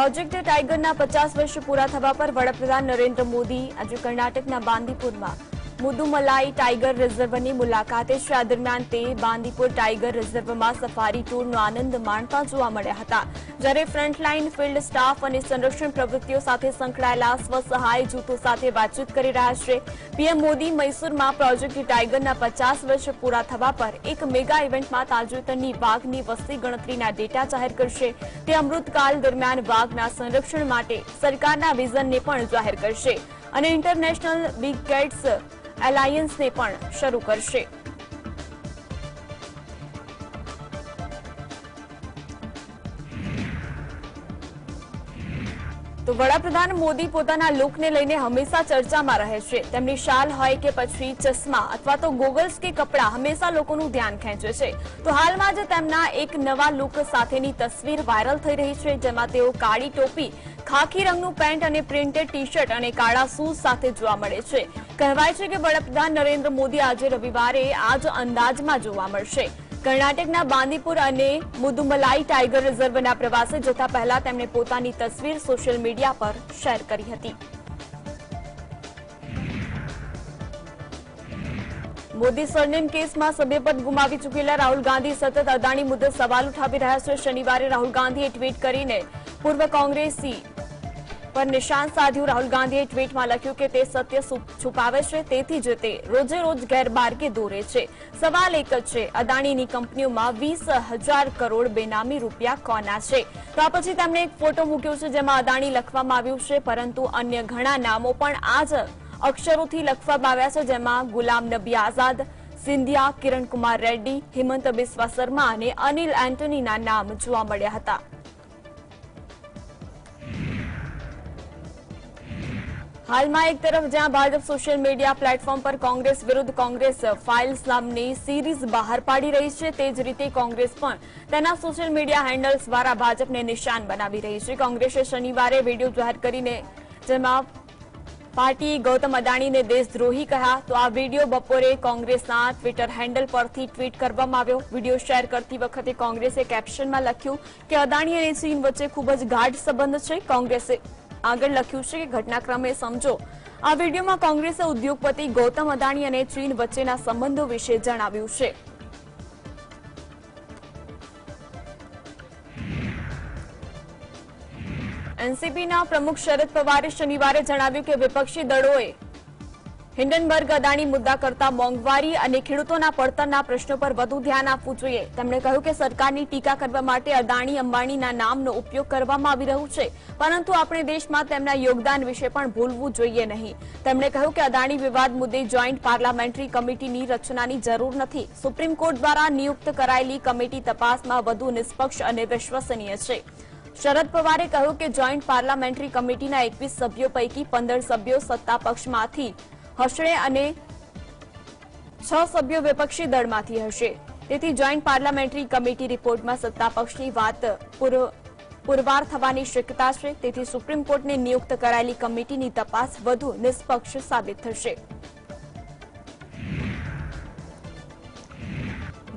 Project ટાઈગરના 50 વર્ષ પૂરા થવા પર વડાપ્રધાન નરેન્દ્ર મોદી આજે કર્ણાટકના બાંદીપુરમાં મુદુમલાઈ ટાઈગર રિઝર્વની મુલાકાતે છે। આ દરમિયાન તે બાંદીપુર ટાઈગર રિઝર્વમાં સફારી ટૂરનો આનંદ માણતા જોવા મળ્યા હતા, જ્યારે ફ્રન્ટલાઇન ફિલ્ડ સ્ટાફ અને સંરક્ષણ પ્રવૃત્તિઓ સાથે સંકળાયેલા સ્વસહાય જૂથો સાથે વાતચીત કરી રહ્યા છે। પીએમ મોદી મૈસૂરમાં પ્રોજેક્ટ ટાઈગરના 50 વર્ષ પૂરા થવા પર એક મેગા ઇવેન્ટમાં તાજેતરની વાઘની વસ્તી ગણતરીના ડેટા જાહેર કરશે। તે અમૃતકાળ દરમિયાન વાઘના સંરક્ષણ માટે સરકારના વિઝનને પણ જાહેર કરશે અને ઇન્ટરનેશનલ બિગ કેટ્સ એલાયન્સને પણ શરૂ કરશે। તો વડાપ્રધાન મોદી પોતાના લુકને લઈને હંમેશા ચર્ચામાં રહે છે। તેમની શાલ હોય કે પછી ચશ્મા અથવા તો ગોગલ્સ કે કપડાં હંમેશા લોકોનું ધ્યાન ખેંચે છે। તો હાલમાં જ તેમના એક નવા લુક સાથેની તસવીર વાયરલ થઈ રહી છે, જેમાં તેઓ કાળી ટોપી, ખાખી રંગનું પેન્ટ અને પ્રિન્ટેડ ટી શર્ટ અને કાળા શૂઝ સાથે જોવા મળે છે। કહેવાય છે કે વડાપ્રધાન નરેન્દ્ર મોદી આજે રવિવારે આ જ અંદાજમાં જોવા મળશે। કર્ણાટકના બાંદીપુર અને મુદુમલાઈ ટાઈગર રિઝર્વના પ્રવાસે જતા પહેલા તેમણે પોતાની તસવીર સોશિયલ મીડિયા પર શેર કરી હતી। મોદી સરનેમ કેસમાં સભ્યપદ ગુમાવી ચૂકેલા રાહુલ ગાંધી સતત અદાણી મુદ્દે સવાલ ઉઠાવી રહ્યા છે। શનિવારે રાહુલ ગાંધીએ ટ્વીટ કરીને પૂર્વ કોંગ્રેસી પર નિશાન સાધ્યું। રાહુલ ગાંધીએ ટ્વીટમાં લખ્યું કે તે સત્ય છુપાવે છે, તેથી જ તે રોજે રોજ ગેરમાર્ગે દોરે છે। સવાલ એક જ છે, અદાણીની કંપનીઓમાં 20,000 કરોડ બેનામી રૂપિયા કોના છે? તો આ પછી તેમણે એક ફોટો મૂક્યો છે, જેમાં અદાણી લખવામાં આવ્યું છે, પરંતુ અન્ય ઘણા નામો પણ આ જ અક્ષરોથી લખવામાં આવ્યા છે, જેમાં ગુલામ નબી આઝાદ, સિંધિયા, કિરણ કુમાર રેડ્ડી, હિમંત બિસ્વા શર્મા અને અનિલ એન્ટનીના નામ જોવા મળ્યા હતા। હાલમાં એક તરફ જ્યાં ભાજપ સોશિયલ મીડિયા પ્લેટફોર્મ પર કોંગ્રેસ વિરુદ્ધ કોંગ્રેસ ફાઇલ્સ નામની સિરીઝ બહાર પાડી રહી છે, તે જ રીતે કોંગ્રેસ પણ તેના સોશિયલ મીડિયા હેન્ડલ્સ દ્વારા ભાજપને નિશાન બનાવી રહી છે। કોંગ્રેસે શનિવારે વિડીયો જાહેર કરીને જેમાં પાર્ટીએ ગૌતમ અદાણીને દેશદ્રોહી કહ્યા। તો આ વિડીયો બપોરે કોંગ્રેસના ટ્વિટર હેન્ડલ પરથી ટ્વીટ કરવામાં આવ્યો। વિડીયો શેર કરતી વખતે કોંગ્રેસે કેપ્શનમાં લખ્યું કે અદાણી અને ચીન વચ્ચે ખૂબ જ ગાઢ સંબંધ છે। કોંગ્રેસે આગળ લખ્યું છે કે ઘટનાક્રમે સમજો। આ વિડીયોમાં કોંગ્રેસે ઉદ્યોગપતિ ગૌતમ અદાણી અને ચીન વચ્ચેના સંબંધો વિશે જણાવ્યું છે। એનસીપીના પ્રમુખ શરદ પવારે શનિવારે જણાવ્યું કે વિપક્ષી દળોએ હિન્ડનબર્ગ અદાણી મુદ્દા કરતા મોંઘવારી અને ખેડૂતોના પડતરના પ્રશ્નો પર વધુ ધ્યાન આપવું જોઈએ। તેમણે કહ્યું કે સરકારની ટીકા કરવા માટે અદાણી અંબાણીના નામનો ઉપયોગ કરવામાં આવી રહ્યું છે, પરંતુ આપણે દેશમાં તેમના યોગદાન વિશે પણ ભૂલવું જોઈએ નહીં। તેમણે કહ્યું કે અદાણી વિવાદ મુદ્દે જોઈન્ટ પાર્લામેન્ટરી કમિટીની રચનાની જરૂર નથી। સુપ્રીમ કોર્ટ દ્વારા નિયુક્ત કરાયેલી કમિટી તપાસમાં વધુ નિષ્પક્ષ અને વિશ્વસનીય છે। શરદ પવારે કહ્યું કે જોઈન્ટ પાર્લામેન્ટરી કમિટીના 21 સભ્યો પૈકી 15 સભ્યો સત્તા પક્ષમાંથી હશે અને 6 સભ્યો વિપક્ષી દળમાંથી હશે। તેથી જોઈન્ટ પાર્લામેન્ટરી કમિટી રિપોર્ટમાં સત્તા પક્ષની વાત પુરવાર થવાની શક્યતા છે। તેથી સુપ્રીમ કોર્ટને નિયુક્ત કરાયેલી કમિટીની તપાસ વધુ નિષ્પક્ષ સાબિત થશે।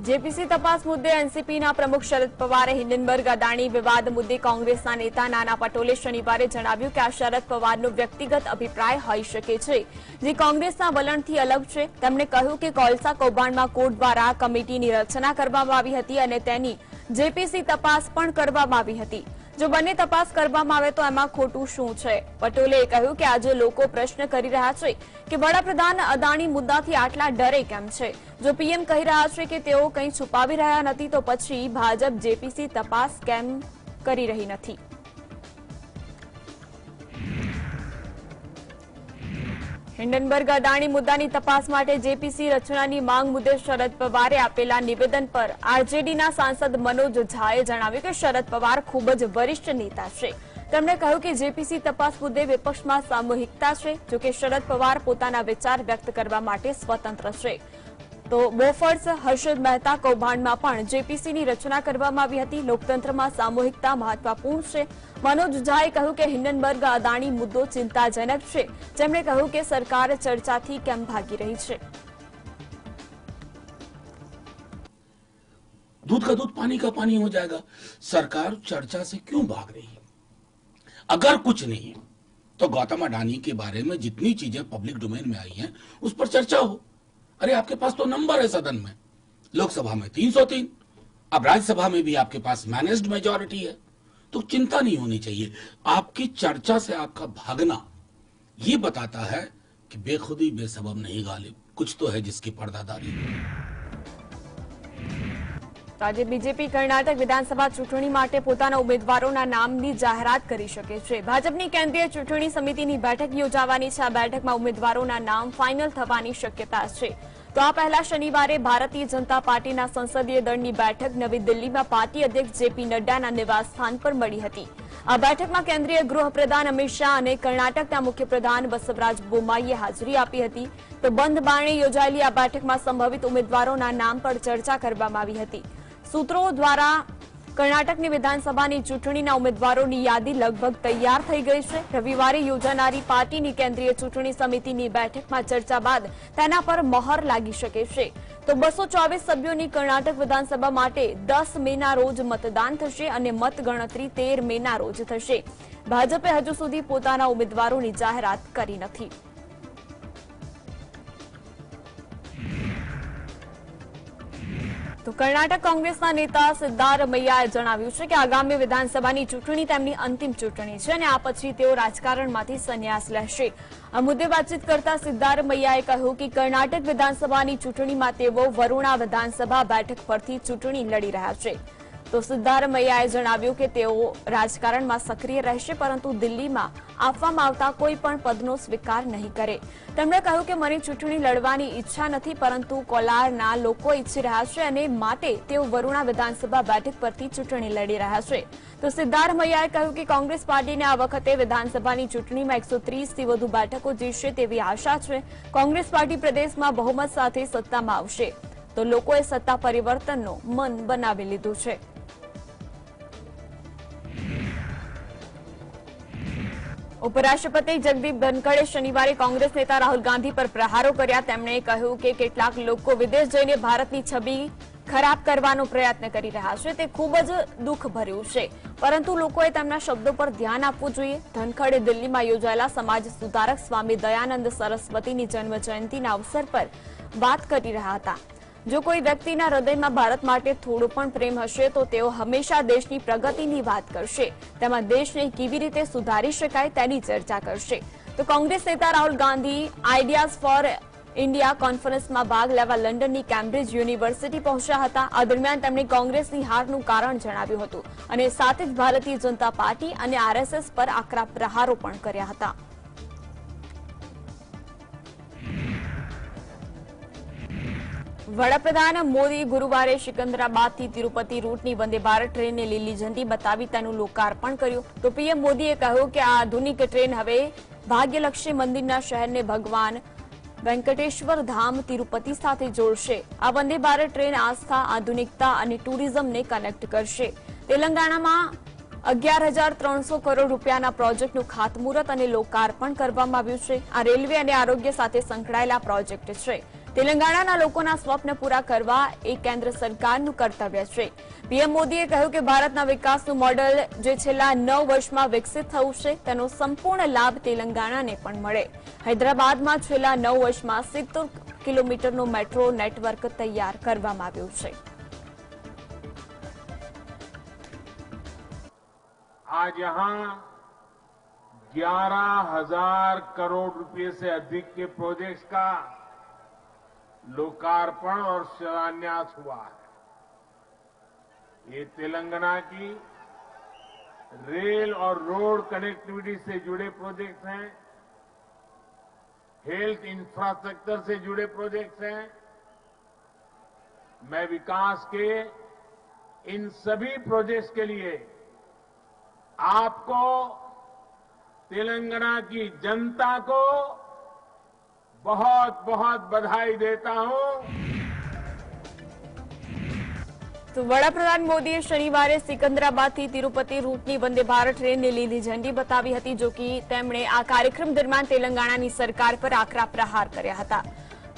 જેપીસી તપાસ મુદ્દે એનસીપીના પ્રમુખ શરદ પવારે હિન્ડનબર્ગ અદાણી વિવાદ મુદ્દે કોંગ્રેસના નેતા નાના પટોલે શનિવારે જણાવ્યું કે આ શરદ પવારનો વ્યક્તિગત અભિપ્રાય હોઈ શકે છે, જે કોંગ્રેસના વલણથી અલગ છે। તેમણે કહ્યું કે કોલસા કૌભાંડમાં કોર્ટ દ્વારા કમિટીની રચના કરવામાં આવી હતી અને તેની જેપીસી તપાસ પણ કરવામાં આવી હતી। જો બંને તપાસ કરવામાં આવે તો એમાં ખોટું શું છે? પટોલે કહ્યું કે આજે લોકો પ્રશ્ન કરી રહ્યા છે કે વડાપ્રધાન અદાણી મુદ્દાથી આટલા ડરે કેમ છે? જો પીએમ કહી રહ્યા છે કે તેઓ કંઈ છુપાવી રહ્યા નથી, તો પછી ભાજપ જેપીસી તપાસ કેમ કરી રહી નથી? હિન્ડનબર્ગ અદાણી મુદ્દાની તપાસ માટે જેપીસી રચનાની માંગ મુદ્દે શરદ પવારે આપેલા નિવેદન પર આરજેડીના સાંસદ મનોજ ઝાએ જણાવ્યું કે શરદ પવાર ખૂબ જ વરિષ્ઠ નેતા છે। તેમણે કહ્યું કે જેપીસી તપાસ મુદ્દે વિપક્ષમાં સામૂહિકતા છે, જોકે શરદ પવાર પોતાના વિચાર વ્યક્ત કરવા માટે સ્વતંત્ર છે। તો બોફર્સ હર્ષદ મહેતા કૌભાંડમાં પણ જેપીસીની રચના કરવામાં આવી હતી। લોકતંત્રમાં સામૂહિકતા મહત્વપૂર્ણ છે। મનોજ ઝાએ કહ્યું કે હિન્ડનબર્ગ અદાણી મુદ્દો ચિંતાજનક છે। તેમણે કહ્યું કે સરકાર ચર્ચાથી કેમ ભાગી રહી છે? दूध का दूध पानी का पानी हो जाएगा। सरकार चर्चा से क्यों भाग रही है? अगर कुछ नहीं तो गौतम अडानी के बारे में जितनी चीजें पब्लिक डोमेन में आई हैं उस पर चर्चा हो। अरे आपके पास तो नंबर है सदन में, लोकसभा में 303, अब राज्यसभा में भी आपके पास मैनेज्ड मेजॉरिटी है, तो चिंता नहीं होनी चाहिए। आपकी चर्चा से आपका भागना ये बताता है कि बेखुदी बेसबब नहीं गालिब, कुछ तो है जिसकी पर्दादारी। તો આજે બીજેપી કર્ણાટક વિધાનસભા ચૂંટણી માટે પોતાના ઉમેદવારોના નામની જાહેરાત કરી શકે છે। ભાજપની કેન્દ્રીય ચૂંટણી સમિતિની બેઠક યોજાવાની છે। આ બેઠકમાં ઉમેદવારોના નામ ફાઇનલ થવાની શક્યતા છે। તો આ પહેલા શનિવારે ભારતીય જનતા પાર્ટીના સંસદીય દળની બેઠક નવી દિલ્હીમાં પાર્ટી અધ્યક્ષ જેપી નડ્ડાના નિવાસસ્થાન પર મળી હતી। આ બેઠકમાં કેન્દ્રીય ગૃહપ્રધાન અમિત શાહ અને કર્ણાટકના મુખ્યપ્રધાન બસવરાજ બોમ્માઈએ હાજરી આપી હતી। તો બંધ બારણે યોજાયેલી આ બેઠકમાં સંભવિત ઉમેદવારોના નામ પર ચર્ચા કરવામાં આવી હતી। सूत्रों द्वारा कर्नाटकनी विधानसभानी चूंटणीना उम्मीदवारोनी यादी लगभग तैयार थई गई छे। रविवारे योजानारी पार्टीनी केंद्रीय चूंटणी समितिनी बैठकमां चर्चा बाद तेना पर मोहर लागी शके छे। तो 224 सभ्योनी कर्नाटक विधानसभा माटे 10 मेना रोज मतदान थशे अने मतगणतरी 13 मेना रोज थशे। भाजपे हजू सुधी पोताना उम्मीदवारोनी जाहेरात करी नथी। तो कर्नाटक कांग्रेसना नेता सिद्धारमैयाए जणाव्युं छे के आगामी विधानसभानी चूंटणी तेमनी अंतिम चूंटणी छे अने आ पछी तेओ राजकारणमांथी संन्यास लेशे। आ मुद्दे बातचीत करता सिद्धारमैयाए कह्युं कि कर्नाटक विधानसभानी चूंटणीमां तेओ वरुणा विधानसभा बेठक परथी चूंटणी लड़ी रह्या छे। तो सिद्धारमैयाए जणाव्युं के तेओ राजकारणमां सक्रिय रहेशे परंतु दिल्हीमां आपवामां आवता कोई पण पदनो स्वीकार नहीं करे। તેમણે કહ્યું કે મને ચૂંટણી લડવાની ઈચ્છા નથી પરંતુ કોલારના લોકો ઈચ્છી રહ્યા છે અને માટે તેઓ વરુણા વિધાનસભા બેઠક પરથી ચૂંટણી લડી રહ્યા છે। તો સિદ્ધારમૈયાએ કહ્યું કે કોંગ્રેસ પાર્ટીને આ વખતે વિધાનસભાની ચૂંટણીમાં 130 થી વધુ બેઠકો જીતશે તેવી આશા છે। કોંગ્રેસ પાર્ટી પ્રદેશમાં બહુમત સાથે સત્તામાં આવશે તો લોકોએ સત્તા પરિવર્તનનો મન બનાવી લીધું છે। उपराष्ट्रपति जगदीप धनखड़े शनिवारे कांग्रेस नेता राहुल गांधी पर प्रहारो कर्या। તેમણે કહ્યું કે કેટલાક લોકો વિદેશ જઈને ભારતની છબી ખરાબ કરવાનો પ્રયત્ન કરી રહ્યા છે તે ખૂબ જ દુઃખભર્યું છે પરંતુ લોકોએ તેમના શબ્દો પર ધ્યાન આપવું જોઈએ। ધનખડે દિલ્હીમાં યોજાયેલા સમાજ સુધારક સ્વામી દયાનંદ સરસ્વતીની જન્મ જયંતિના અવસર પર વાત કરી રહ્યા હતા। જો કોઈ વ્યક્તિના હૃદયમાં ભારત માટે થોડો પણ પ્રેમ હશે તો તેઓ હંમેશા દેશની પ્રગતિની વાત કરશે, તેમાં દેશને કેવી રીતે સુધારી શકાય તેની ચર્ચા કરશે। તો કોંગ્રેસ નેતા Rahul Gandhi ideas for India કોન્ફરન્સમાં ભાગ લેવા લંડનની કેમ્બ્રિજ યુનિવર્સિટી પહોંચ્યા હતા। આ દરમિયાન તેમણે કોંગ્રેસની હારનું કારણ જણાવ્યું હતું અને સાથે જ ભારતીય જનતા પાર્ટી અને આરએસએસ પર આકરા પ્રહારો પણ કર્યા હતા। વડાપ્રધાન મોદી ગુરુવારે સિકંદરાબાદથી તિરુપતિ રૂટની વંદે ભારત ટ્રેનને લીલી ઝંડી બતાવી તેનું લોકાર્પણ કર્યું। તો પીએમ મોદીએ કહ્યું કે આ આધુનિક ટ્રેન હવે ભાગ્યલક્ષ્મી મંદિરના શહેરને ભગવાન વેંકટેશ્વર ધામ તિરુપતિ સાથે જોડશે। આ વંદે ભારત ટ્રેન આસ્થા, આધુનિકતા અને ટુરિઝમને કનેક્ટ કરશે। તેલંગાણામાં 11,300 કરોડ રૂપિયાના પ્રોજેક્ટનું ખાતમુહૂર્ત અને લોકાર્પણ કરવામાં આવ્યું છે। આ રેલવે અને આરોગ્ય સાથે સંકળાયેલા પ્રોજેક્ટ છે। તેલંગાણાના લોકોના સ્વપ્ન પૂરા કરવા એ કેન્દ્ર સરકારનું કર્તવ્ય છે। પીએમ મોદીએ કહ્યું કે ભારતના વિકાસનું મોડેલ જે છેલ્લા 9 વર્ષમાં વિકસિત થયું છે તેનો સંપૂર્ણ લાભ તેલંગાણાને પણ મળે। હૈદરાબાદમાં છેલ્લા 9 વર્ષમાં 70 કિલોમીટરનો મેટ્રો નેટવર્ક તૈયાર કરવામાં આવ્યું છે। आज यहाँ 11,000 करोड़ रुपए से अधिक के प्रोजेक्ट्स का लोकार्पण और शिलान्यास हुआ है। ये तेलंगाना की रेल और रोड कनेक्टिविटी से जुड़े प्रोजेक्ट्स हैं, हेल्थ इंफ्रास्ट्रक्चर से जुड़े प्रोजेक्ट्स हैं। मैं विकास के इन सभी प्रोजेक्ट्स के लिए आपको, तेलंगाना की जनता को बहुत बहुत बधाई देता हूं। तो वडाप्रधान मोदीए शनिवारे सिकंदराबादથી તિરુપતિ રૂટની વંદે ભારત ટ્રેનને લીલી ઝંડી બતાવી હતી જો કે તેમણે આ કાર્યક્રમ દરમિયાન તેલંગાણાની સરકાર પર આકરા પ્રહાર કર્યા હતા।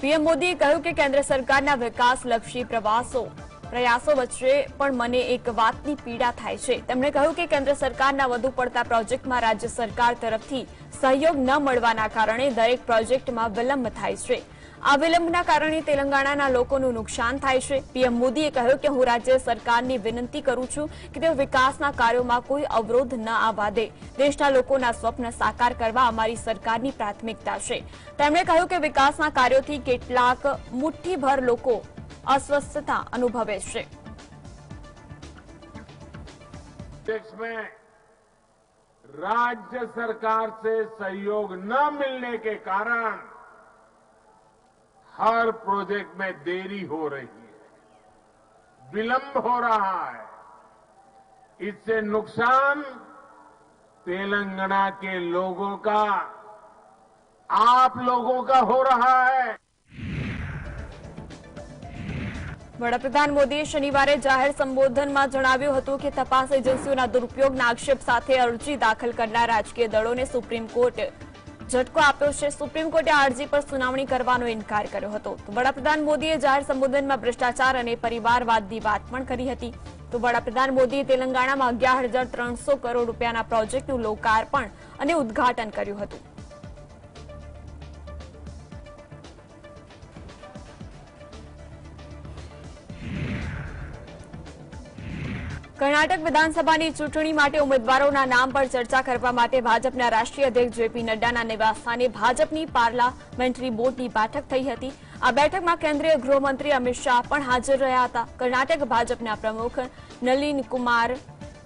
પીએમ મોદીએ કહ્યું કે કેન્દ્ર સરકારના વિકાસલક્ષી પ્રવાસો પ્રયાસો વચ્ચે પણ મને એક વાતની પીડા થાય છે. તેમણે કહ્યું કે કેન્દ્ર સરકારના વધુ પડતા પ્રોજેક્ટમાં રાજ્ય સરકાર તરફથી સહયોગ ન મળવાના કારણે દરેક પ્રોજેક્ટમાં વિલંબ થાય છે. આ વિલંબના કારણે તેલંગાણાના લોકોનું નુકસાન થાય છે. પીએમ મોદીએ કહ્યું કે હું રાજ્ય સરકારની વિનંતી કરું છું કે તેઓ વિકાસના કાર્યોમાં કોઈ અવરોધ ન આવવા દે. દેશના લોકોના સ્વપ્ન સાકાર કરવા અમારી સરકારની પ્રાથમિકતા છે. તેમણે કહ્યું કે વિકાસના કાર્યોથી કેટલાક મુઠ્ઠીભર લોકો अस्वस्थता अनुभवे छे. देश में राज्य सरकार से सहयोग न मिलने के कारण हर प्रोजेक्ट में देरी हो रही है, विलंब हो रहा है. इससे नुकसान तेलंगाना के लोगों का, आप लोगों का हो रहा है. વડાપ્રધાન મોદીએ શનિવારે જાહેર સંબોધનમાં જણાવ્યું હતું કે તપાસ એજન્સીઓના દુરુપયોગના આક્ષેપ સાથે અરજી દાખલ કરનાર રાજકીય દળોને સુપ્રીમ કોર્ટે ઝટકો આપ્યો છે. સુપ્રીમ કોર્ટે આ અરજી પર સુનાવણી કરવાનો ઇનકાર કર્યો હતો. તો વડાપ્રધાન મોદીએ જાહેર સંબોધનમાં ભ્રષ્ટાચાર અને પરિવારવાદની વાત પણ કરી હતી. તો વડાપ્રધાન મોદીએ તેલંગાણામાં 11,300 કરોડ રૂપિયાના પ્રોજેક્ટનું લોકાર્પણ અને ઉદ્ઘાટન કર્યું હતું. કર્ણાટક વિધાનસભાની ચૂંટણી માટે ઉમેદવારોના નામ પર ચર્ચા કરવા માટે ભાજપના રાષ્ટ્રીય અધ્યક્ષ જેપી નડ્ડાના નિવાસસ્થાને ભાજપની પાર્લામેન્ટરી બોર્ડની બેઠક થઈ હતી. આ બેઠકમાં કેન્દ્રીય ગૃહમંત્રી અમિત શાહ પણ હાજર રહ્યા હતા. કર્ણાટક ભાજપના પ્રમુખ નલિન કુમાર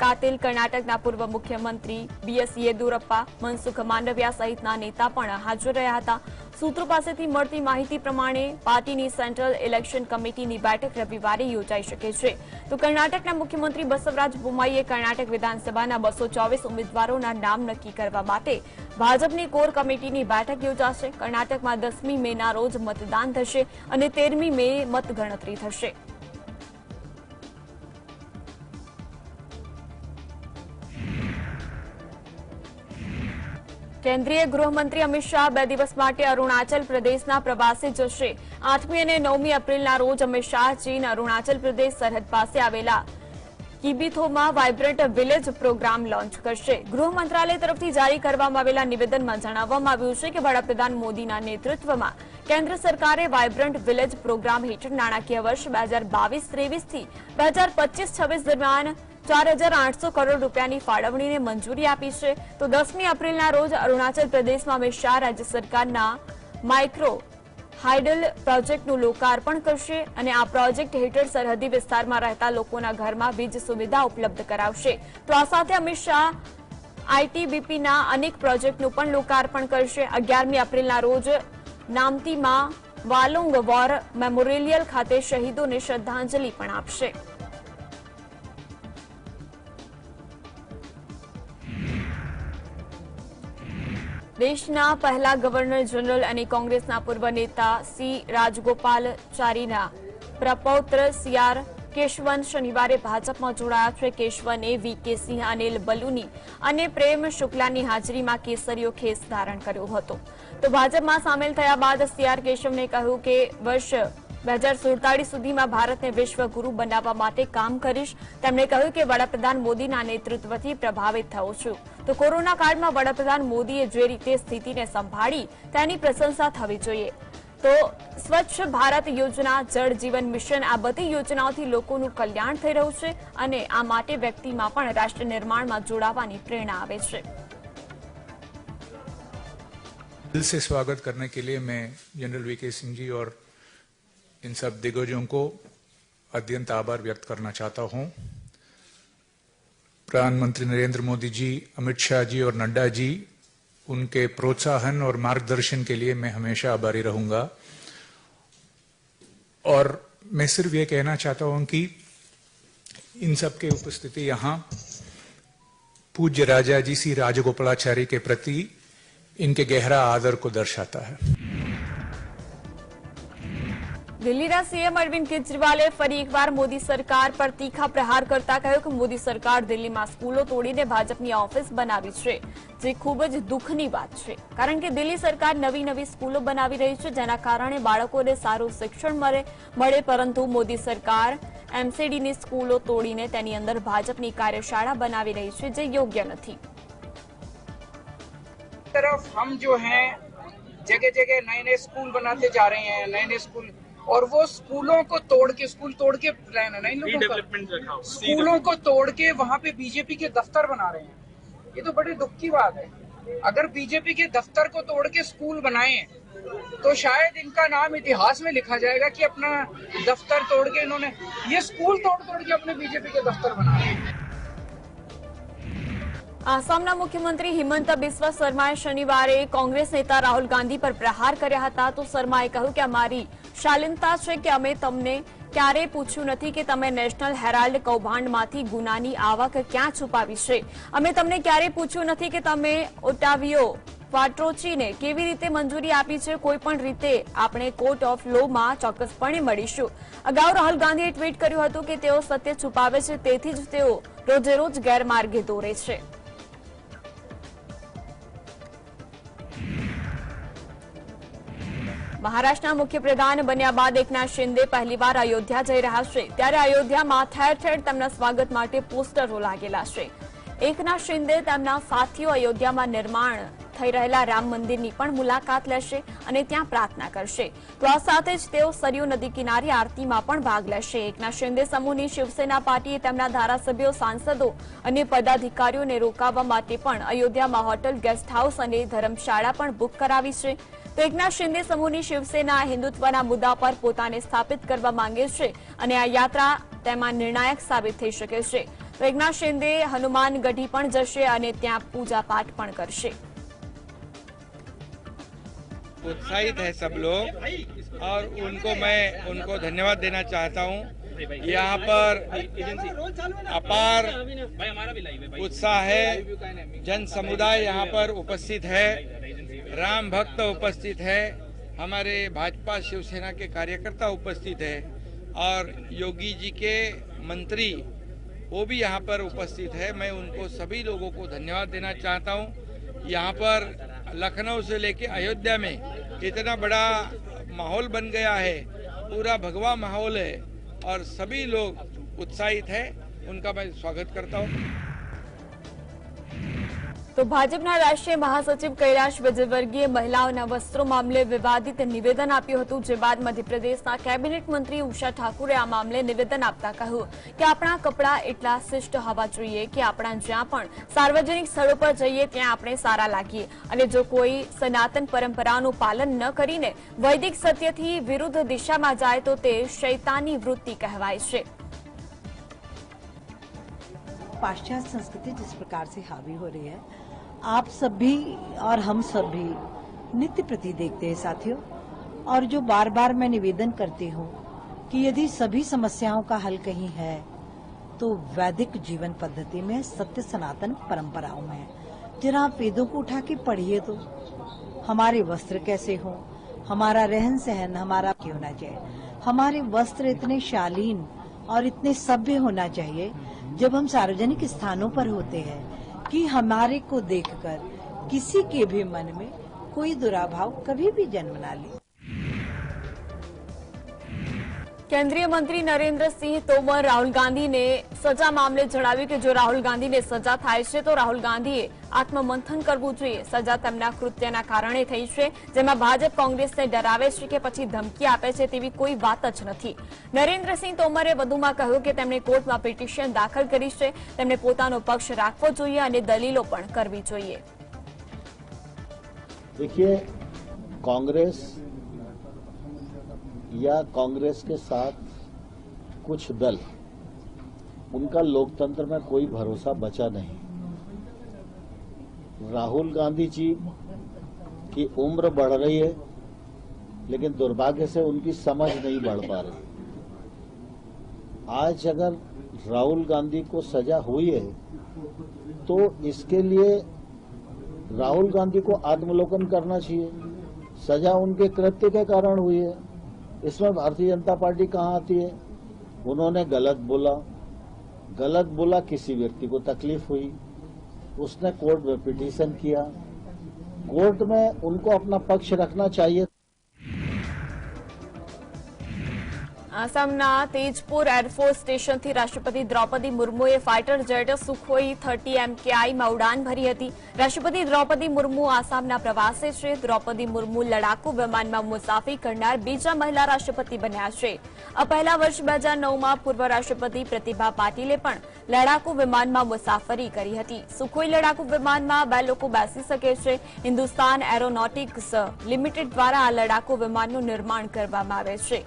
કાતિલ, કર્ણાટકના પૂર્વ મુખ્યમંત્રી બીએસ યેદુરપ્પા, મનસુખ માંડવિયા સહિતના નેતા પણ હાજર રહ્યા હતા. સૂત્રો પાસેથી મળતી માહિતી પ્રમાણે પાર્ટીની સેન્ટ્રલ ઇલેક્શન કમિટીની બેઠક રવિવારે યોજાઈ શકે છે. તો કર્ણાટકના મુખ્યમંત્રી બસવરાજ બોમ્માઈએ કર્ણાટક વિધાનસભાના 224 ઉમેદવારોના નામ નક્કી કરવા માટે ભાજપની કોર કમિટીની બેઠક યોજાશે. કર્ણાટકમાં 10મી મેના રોજ મતદાન થશે અને 13મી મે મતગણતરી થશે. કેન્દ્રીય ગૃહમંત્રી અમિત શાહ 2 દિવસ માટે અરુણાચલ પ્રદેશના પ્રવાસે જશે. 8મી અને 9મી એપ્રિલના રોજ અમિત શાહ ચીન અરુણાચલ પ્રદેશ સરહદ પાસે આવેલા કિબીથોમાં વાઇબ્રન્ટ વિલેજ પ્રોગ્રામ લોન્ચ કરશે. ગૃહ મંત્રાલય તરફથી જારી કરવામાં આવેલા નિવેદનમાં જણાવવામાં આવ્યું છે કે વડાપ્રધાન મોદીના નેતૃત્વમાં કેન્દ્ર સરકારે વાઇબ્રન્ટ વિલેજ પ્રોગ્રામ હેઠળ નાણાકીય વર્ષ 2022-23 થી 2025-26 દરમિયાન 4,800 કરોડ રૂપિયાની ફાળવણીને મંજૂરી આપી છે. તો 10મી એપ્રિલના રોજ અરુણાચલ પ્રદેશમાં અમિત શાહ રાજ્ય સરકારના માઇક્રો હાઇડલ પ્રોજેક્ટનું લોકાર્પણ કરશે અને આ પ્રોજેક્ટ હેઠળ સરહદી વિસ્તારમાં રહેતા લોકોના ઘરમાં વીજ સુવિધા ઉપલબ્ધ કરાવશે. તો આ સાથે અમિત શાહ આઈટીબીપીના અનેક પ્રોજેક્ટનું પણ લોકાર્પણ કરશે. 11મી એપ્રિલના રોજ નામતીમાં વાલોંગ વોર મેમોરિયલ ખાતે શહીદોને શ્રદ્ધાંજલિ પણ આપશે. દેશના પહેલા ગવર્નર જનરલ અને કોંગ્રેસના પૂર્વ નેતા સી રાજગોપાલચારીના પ્રપૌત્ર સીઆર કેશવન શનિવારે ભાજપમાં જોડાયા છે. કેશવને વીકે સિંહ, અનિલ બલુની અને પ્રેમ શુક્લાની હાજરીમાં કેસરીયો ખેસ ધારણ કર્યો હતો. તો ભાજપમાં સામેલ થયા બાદ સીઆર કેશવને કહ્યું કે વર્ષ 2047 સુધીમાં ભારતને વિશ્વગુરુ બનાવવા માટે કામ કરીશ. તેમણે કહ્યું કે વડાપ્રધાન મોદીના નેતૃત્વથી પ્રભાવિત થયો છું. તો કોરોના કાળમાં વડાપ્રધાન મોદીએ જે રીતે સ્થિતિને સંભાળી તેની પ્રશંસા થવી જોઈએ. તો સ્વચ્છ ભારત યોજના, જળ જીવન મિશન, આ બધી યોજનાઓથી લોકોનું કલ્યાણ થઈ રહ્યું છે અને આ માટે વ્યક્તિમાં પણ રાષ્ટ્ર નિર્માણમાં જોડાવાની પ્રેરણા આવે છે. दिल से स्वागत करने के लिए मैं जनरल वीके सिंह जी और इन सब दिग्गजों को अत्यंत आभार व्यक्त करना चाहता हूं. प्रधानमंत्री नरेंद्र मोदी जी, अमित शाह जी और नड्डा जी, उनके प्रोत्साहन और मार्गदर्शन के लिए मैं हमेशा आभारी रहूंगा. और मैं सिर्फ ये कहना चाहता हूं कि इन सब के उपस्थिति यहाँ पूज्य राजा जी सी राजगोपालाचारी के प्रति इनके गहरा आदर को दर्शाता है. દિલ્હીના સીએમ અરવિંદ કેજરીવાલે ફરી એકવાર મોદી સરકાર પર તીખા પ્રહાર કરતા કહ્યું કે મોદી સરકાર દિલ્હીમાં સ્કૂલો તોડીને ભાજપની ઓફિસ બનાવી છે, જે ખૂબ જ દુઃખની વાત છે. કારણ કે દિલ્હી સરકાર નવી નવી સ્કૂલો બનાવી રહી છે, જેના કારણે બાળકોને સારું શિક્ષણ મળે, પરંતુ મોદી સરકાર એમસીડીની સ્કૂલો તોડીને તેની અંદર ભાજપની કાર્યશાળા બનાવી રહી છે, જે યોગ્ય નથી. तरफ हम जो हैं जगह जगह नए नए स्कूल बनाते जा रहे हैं, नए नए स्कूल, और वो स्कूलों को तोड़ के प्लान है ना इन लोगों का, स्कूलों को तोड़ के वहाँ पे बीजेपी के दफ्तर बना रहे हैं. ये तो बड़ी दुख की बात है. अगर बीजेपी के दफ्तर को तोड़ के स्कूल बनाए तो शायद इनका नाम इतिहास में लिखा जाएगा कि अपना दफ्तर तोड़ के इन्होंने ये स्कूल तोड़ के अपने बीजेपी के दफ्तर बना रहे हैं. આસામના મુખ્યમંત્રી હિમંત બિસ્વા શર્માએ શનિવારે કોંગ્રેસ નેતા રાહુલ ગાંધી પર પ્રહાર કર્યા હતા. તો શર્માએ કહ્યું કે અમારી શાલીનતા છે કે અમે તમને ક્યારેય પૂછ્યું નથી કે તમે નેશનલ હેરાલ્ડ કૌભાંડમાંથી ગુનાની આવક ક્યાં છુપાવી છે. અમે તમને ક્યારેય પૂછ્યું નથી કે તમે ઓટાવિયો વાટ્રોચીને કેવી રીતે મંજૂરી આપી છે. કોઈપણ રીતે આપણે કોર્ટ ઓફ લોમાં ચોક્કસપણે મળીશું. અગાઉ રાહુલ ગાંધીએ ટ્વીટ કર્યું હતું કે તેઓ સત્ય છુપાવે છે, તેથી જ તેઓ રોજેરોજ ગેરમાર્ગે દોરે છે. મહારાષ્ટ્રના મુખ્યપ્રધાન બન્યા બાદ એકનાથ શિંદે પહેલીવાર અયોધ્યા જઈ રહ્યા છે. ત્યારે અયોધ્યામાં ઠેર ઠેર તેમના સ્વાગત માટે પોસ્ટરો લાગેલા છે. એકનાથ શિંદે તેમના સાથીઓ અયોધ્યામાં નિર્માણ થઈ રહેલા રામ મંદિરની પણ મુલાકાત લેશે અને ત્યાં પ્રાર્થના કરશે. તો આ સાથે જ તેઓ સરયુ નદી કિનારે આરતીમાં પણ ભાગ લેશે. એકનાથ શિંદે સમૂહની શિવસેના પાર્ટીએ તેમના ધારાસભ્યો, સાંસદો અને પદાધિકારીઓને રોકાવા માટે પણ અયોધ્યામાં હોટલ, ગેસ્ટ હાઉસ અને ધર્મશાળા પણ બુક કરાવી છે. તો એકનાથ શિંદે સમૂહની શિવસેના હિન્દુત્વના મુદ્દા પર પોતાને સ્થાપિત કરવા માંગે છે અને આ યાત્રા તેમાં निर्णायक સાબિત થઈ શકે છે. તો એકનાથ શિંદે હનુમાનગઢી પણ જશે અને ત્યાં પૂજાપાઠ પણ કરશે. उत्साहित है सब लोग और मैं उनको धन्यवाद देना चाहता हूँ. यहाँ पर अपार उत्साह है, जन समुदाय यहाँ पर उपस्थित है, राम भक्त उपस्थित है, हमारे भाजपा शिवसेना के कार्यकर्ता उपस्थित है और योगी जी के मंत्री वो भी यहाँ पर उपस्थित है. मैं उनको सभी लोगों को धन्यवाद देना चाहता हूँ. यहाँ पर लखनऊ से लेके अयोध्या में इतना बड़ा माहौल बन गया है, पूरा भगवा माहौल है और सभी लोग उत्साहित है. उनका मैं स्वागत करता हूँ. તો ભાજપના રાષ્ટ્રીય મહાસચિવ કૈલાશ વિજયવર્ગીયે મહિલાઓના વસ્ત્રો મામલે વિવાદિત નિવેદન આપ્યું હતું, જે બાદ મધ્યપ્રદેશના કેબિનેટ મંત્રી ઉષા ઠાકુરે આ મામલે નિવેદન આપતા કહ્યું કે આપણા કપડાં એટલા શિષ્ટ હોવા જોઈએ કે આપણા જ્યાં પણ સાર્વજનિક સ્થળો પર જઈએ ત્યાં આપણે સારા લાગીએ અને જો કોઈ સનાતન પરંપરાનું પાલન ન કરીને વૈદિક સત્યથી વિરુદ્ધ દિશામાં જાય તો તે શૈતાની વૃત્તિ કહેવાય છે. पाश्चात्य संस्कृति जिस प्रकार से हावी हो रही है, आप सब भी और हम सब भी नित्य प्रति देखते हैं साथियों. और जो बार बार मैं निवेदन करती हूँ कि यदि सभी समस्याओं का हल कहीं है तो वैदिक जीवन पद्धति में, सत्य सनातन परंपराओं में. जरा आप वेदों को उठा के पढ़िए तो हमारे वस्त्र कैसे हो, हमारा रहन सहन हमारा क्या होना चाहिए. हमारे वस्त्र इतने शालीन और इतने सभ्य होना चाहिए जब हम सार्वजनिक स्थानों पर होते हैं कि हमारे को देखकर किसी के भी मन में कोई दुराभाव कभी भी जन्म ना ले. કેન્દ્રીય મંત્રી નરેન્દ્રસિંહ તોમર રાહુલ ગાંધીને સજા મામલે જણાવ્યું કે જો રાહુલ ગાંધીને સજા થાય છે તો રાહુલ ગાંધીએ આત્મમંથન કરવું જોઈએ. સજા તેમના કૃત્યના કારણે થઈ છે, જેમાં ભાજપ કોંગ્રેસને ડરાવે છે કે પછી ધમકી આપે છે તેવી કોઈ વાત જ નથી. નરેન્દ્રસિંહ તોમરે વધુમાં કહ્યું કે તેમણે કોર્ટમાં પિટિશન દાખલ કરી છે, તેમણે પોતાનો પક્ષ રાખવો જોઈએ અને દલીલો પણ કરવી જોઈએ. देखिए, कांग्रेस या कांग्रेस के साथ कुछ दल, उनका लोकतंत्र में कोई भरोसा बचा नहीं. राहुल गांधी जी की उम्र बढ़ रही है, लेकिन दुर्भाग्य से उनकी समझ नहीं बढ़ पा रही. आज अगर राहुल गांधी को सजा हुई है तो इसके लिए राहुल गांधी को आत्मलोकन करना चाहिए. सजा उनके कृत्य के कारण हुई है, इसमें भारतीय जनता पार्टी कहाँ आती है. उन्होंने गलत बोला, किसी व्यक्ति को तकलीफ हुई, उसने कोर्ट में पिटीशन किया. कोर्ट में उनको अपना पक्ष रखना चाहिए. આસામના તેજપુર એરફોર્સ સ્ટેશનથી રાષ્ટ્રપતિ દ્રૌપદી મુર્મુએ ફાઇટર જેટ સુખોઈ 30 MKIમાં ઉડાન ભરી હતી. રાષ્ટ્રપતિ દ્રૌપદી મુર્મુ આસામના પ્રવાસે છે. દ્રૌપદી મુર્મુ લડાકુ વિમાનમાં મુસાફરી કરનાર બીજા મહિલા રાષ્ટ્રપતિ બન્યા છે. આ પહેલા વર્ષ 2009માં પૂર્વ રાષ્ટ્રપતિ પ્રતિભા પાટીલે પણ લડાકુ વિમાનમાં મુસાફરી કરી હતી. સુખોઈ લડાકુ વિમાનમાં 2 લોકો બેસી શકે છે. હિન્દુસ્તાન એરોનોટિક્સ લિમિટેડ દ્વારા આ લડાકુ વિમાનનું નિર્માણ કરવામાં આવે છે.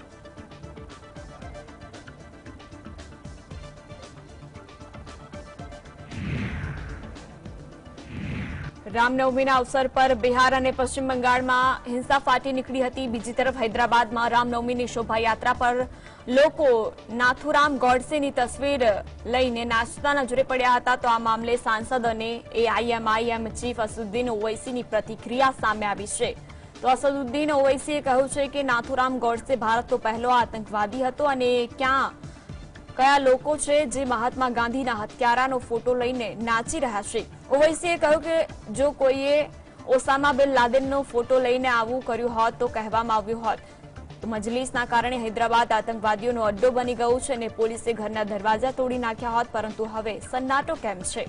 રામનવમીના અવસર પર બિહાર અને પશ્ચિમ બંગાળમાં હિંસા ફાટી નીકળી હતી. બીજી તરફ હૈદરાબાદમાં રામનવમીની શોભાયાત્રા પર લોકો નાથુરામ ગોડસેની તસવીર લઈને નાચતા નજરે પડ્યા હતા. તો આ મામલે સાંસદ અને AIMIM ચીફ અસદુદ્દીન ઓવૈસીની પ્રતિક્રિયા સામે આવી છે. તો અસદુદ્દીન ઓવૈસીએ કહ્યું છે કે નાથુરામ ગોડસે ભારતનો પહેલો આતંકવાદી હતો અને કયા લોકો છે જે મહાત્મા ગાંધીના હત્યારાનો ફોટો લઈને નાચી રહ્યા છે. ઓવૈસીએ કહ્યું કે જો કોઈએ ઓસામા બિન લાદેનનો ફોટો લઈને આવું કર્યું હોત તો કહેવામાં આવ્યું હોત. તો મજલિસના કારણે હૈદરાબાદ આતંકવાદીઓનો અડ્ડો બની ગયું છે અને પોલીસે ઘરના દરવાજા તોડી નાખ્યા હોત, પરંતુ હવે સન્નાટો કેમ છે?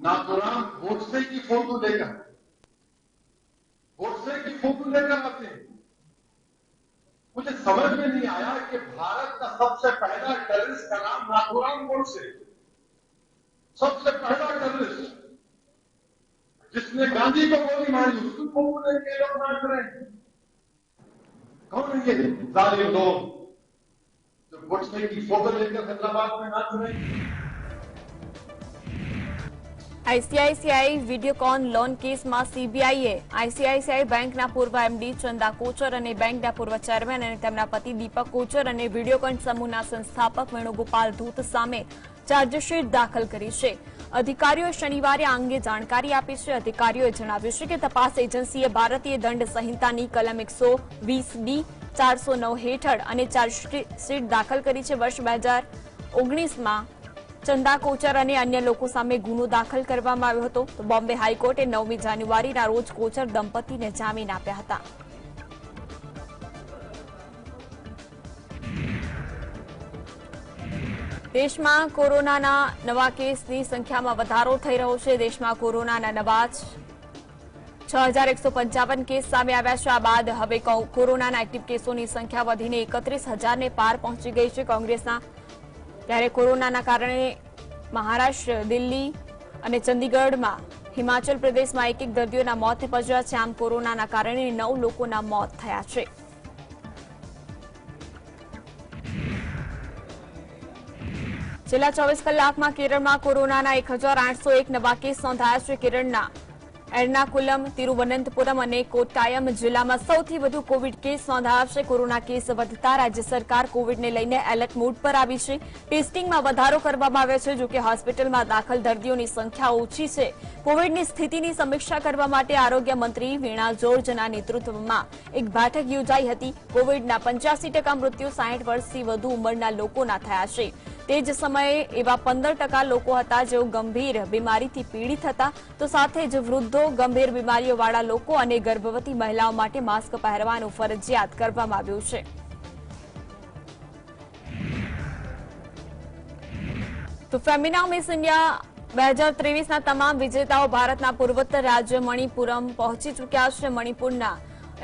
नाथुराम गोडसे की फोटो लेकर आते हैं। मुझे समझ में नहीं आया कि भारत का सबसे पहला टेररिस्ट का नाम नाथुराम गोडसे, सबसे पहला टेररिस्ट जिसने गांधी को गोली मारी, उसकी फोटो लेके लोग नाच रहे हैं। कौन है ये जालिम लोग जो गोडसे की फोटो लेकर हैदराबाद में नाच रहे हैं? આઈસીઆઈસીઆઈ વિડીયોકોન લોન કેસમાં સીબીઆઈએ આઈસીઆઈસીઆઈ બેંકના પૂર્વ એમડી ચંદા કોચર અને બેંકના પૂર્વ ચેરમેન અને તેમના પતિ દીપક કોચર અને વિડીયોકોન સમૂહના સંસ્થાપક વેણુગોપાલ ધૂત સામે ચાર્જશીટ દાખલ કરી છે. અધિકારીઓએ શનિવારે આ અંગે જાણકારી આપી છે. અધિકારીઓએ જણાવ્યું છે કે તપાસ એજન્સીએ ભારતીય દંડ સંહિતાની કલમ 120D 409 હેઠળ અને ચાર્જશીટ દાખલ કરી છે. વર્ષ 2019માં ચંદા કોચર અને અન્ય લોકો સામે ગુનો દાખલ કરવામાં આવ્યો હતો. તો બોમ્બે હાઈકોર્ટે 9મી જાન્યુઆરીના રોજ કોચર દંપતીને જામીન આપ્યા હતા. દેશમાં કોરોનાના નવા કેસની સંખ્યામાં વધારો થઈ રહ્યો છે. દેશમાં કોરોનાના નવા 6,155 કેસ સામે આવ્યા છે. આ બાદ હવે કોરોનાના એક્ટિવ કેસોની સંખ્યા વધીને 31,000ને પાર પહોંચી ગઈ છે. કોંગ્રેસના ત્યારે કોરોનાના કારણે મહારાષ્ટ્ર, દિલ્હી અને ચંદીગઢમાં, હિમાચલ પ્રદેશમાં એક દર્દીઓના મોત નિપજ્યા છે. આમ કોરોનાના કારણે 9 લોકોના મોત થયા છે. છેલ્લા 24 કલાકમાં કેરળમાં કોરોનાના 1,801 નવા કેસ નોંધાયા છે. કેરળના એર્નાકુલમ, તિરુવનંતપુરમ અને કોટ્ટાયમ જિલ્લામાં સૌથી વધુ કોવિડ કેસ નોંધાયા છે. કોરોના કેસ વધતા રાજ્ય સરકાર કોવિડને લઈને એલર્ટ મોડ પર આવી છે. ટેસ્ટિંગમાં વધારો કરવામાં આવ્યો છે. જોકે હોસ્પિટલમાં દાખલ દર્દીઓની સંખ્યા ઓછી છે. કોવિડની સ્થિતિની સમીક્ષા કરવા માટે આરોગ્ય મંત્રી વીણા જોર્જના નેતૃત્વમાં એક બેઠક યોજાઈ હતી. કોવિડના 85% મૃત્યુ 60 વર્ષથી વધુ ઉંમરના લોકોના થયા છે. તે જ સમયે એવા 15% લોકો હતા જેઓ ગંભીર બીમારીથી પીડિત હતા. તો સાથે જ વૃદ્ધો, ગંભીર બીમારીઓવાળા લોકો અને ગર્ભવતી મહિલાઓ માટે માસ્ક પહેરવાનું ફરજિયાત કરવામાં આવ્યું છે. તો ફેમિના મિસ ઇન્ડિયા 2023ના તમામ વિજેતાઓ ભારતના પૂર્વોત્તર રાજ્ય મણિપુરમ પહોંચી ચૂક્યા છે. મણિપુરના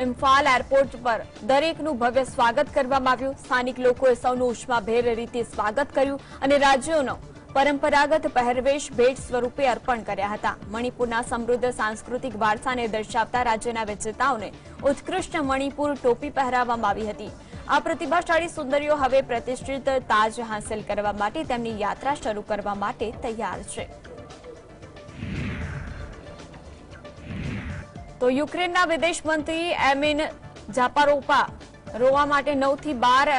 ઇમ્ફાલ એરપોર્ટ પર દરેકનું ભવ્ય સ્વાગત કરવામાં આવ્યું. સ્થાનિક લોકોએ સૌનું ઉષ્માભેર રીતે સ્વાગત કર્યું અને રાજ્યોનો પરંપરાગત પહેરવેશ ભેટ સ્વરૂપે અર્પણ કર્યા હતા. મણિપુરના સમૃદ્ધ સાંસ્કૃતિક વારસાને દર્શાવતા રાજ્યના વિજેતાઓને ઉત્કૃષ્ટ મણિપુર ટોપી પહેરાવવામાં આવી હતી. આ પ્રતિભાશાળી સુંદરીઓ હવે પ્રતિષ્ઠિત તાજ હાંસલ કરવા માટે તેમની યાત્રા શરૂ કરવા માટે તૈયાર છે. તો યુક્રેનના વિદેશ મંત્રી એમિન ઝાપારોવા માટે 9 થી 12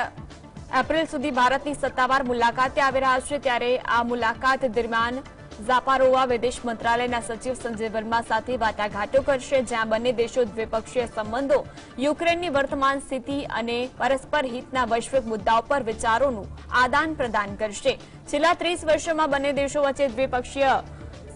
એપ્રિલ સુધી ભારતની સત્તાવાર મુલાકાતે આવી રહ્યા છે. ત્યારે આ મુલાકાત દરમિયાન ઝાપારોવા વિદેશ મંત્રાલયના સચિવ સંજય વર્મા સાથે વાટાઘાટો કરશે, જ્યાં બંને દેશો દ્વિપક્ષીય સંબંધો, યુક્રેનની વર્તમાન સ્થિતિ અને પરસ્પર હિતના વૈશ્વિક મુદ્દાઓ પર વિચારોનું આદાન પ્રદાન કરશે. છેલ્લા 30 વર્ષોમાં બંને દેશો વચ્ચે દ્વિપક્ષીય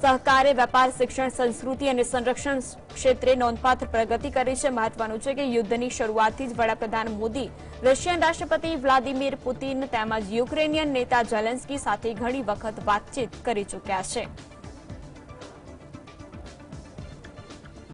સહકારે વેપાર, શિક્ષણ, સંસ્કૃતિ અને સંરક્ષણ ક્ષેત્રે નોંધપાત્ર પ્રગતિ કરી છે. મહત્વનું છે કે યુદ્ધની શરૂઆતથી જ વડાપ્રધાન મોદી રશિયન રાષ્ટ્રપતિ વ્લાદિમીર પુતિન તેમજ યુક્રેનિયન નેતા ઝેલેન્સ્કી સાથે ઘણી વખત વાતચીત કરી ચૂક્યા છે.